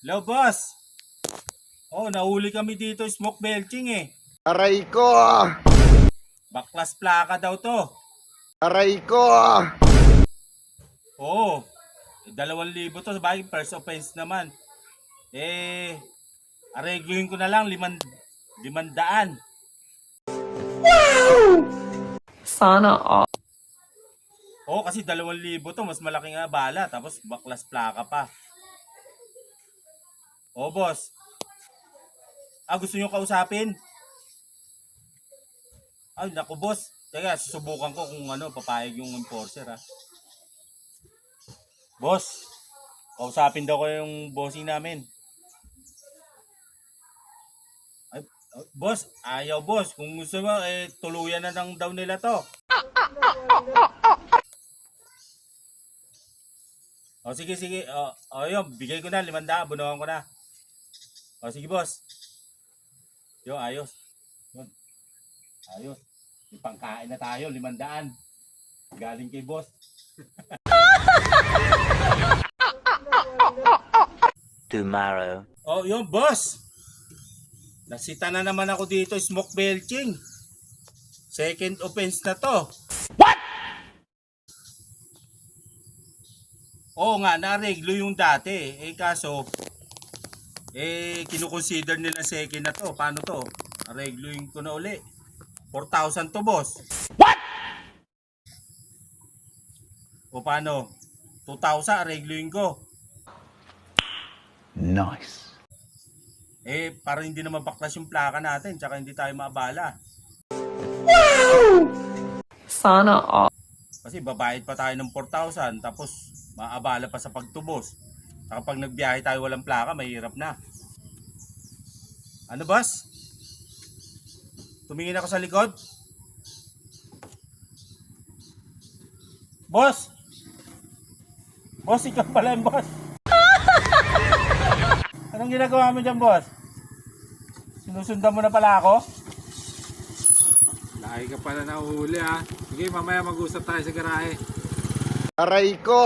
Hello, boss. Oh, nahuli kami dito, smoke belching eh. Aray ko! Baklas plaka daw to. Aray ko! Oo. 2,000 to, sabagay first offense naman. Aregluhin ko na lang 500. Sana all. Oo, kasi 2,000 to, mas malaki nga bala, tapos baklas plaka pa. Oo, boss. Gusto nyo kausapin? Ay, naku, boss. Teka, susubukan ko kung papayag yung enforcer, ha. Boss, kausapin daw ko yung bossing namin. Ay, boss, ayaw, boss. Kung gusto mo, tuluyan na lang daw nila to. Sige, sige. Yun, bigay ko na, 500, bunuhan ko na. Sige, boss. Yo, ayos. Yun. Ayos. May pangkain na tayo, 500. Galing kay boss. Tomorrow. Yun, boss. Nasita na naman ako dito, smoke belching. Second offense na to. What? Oo nga, nareglo yung dati. Kaso, kinukonsider nila second na to. Paano to? Naregluin ko na uli. 4,000 to, boss. What? O paano? 2,000, aregluin ko. Nice. Para hindi na mabaklas yung plaka natin, tsaka hindi tayo maabala. Sana all. Kasi babayad pa tayo ng 4,000, tapos maabala pa sa pagtubos. Saka pag nagbiyahe tayo walang plaka, mahirap na. Ano, boss? Tumingin ako sa likod. Boss! Boss, ikaw pala yung boss. Anong ginagawa mo dyan, boss? Sinusundan mo na pala ako? Lagi ka pala na uhuli ha. Sige, mamaya mag-usap tayo sa garahe. Aray ko!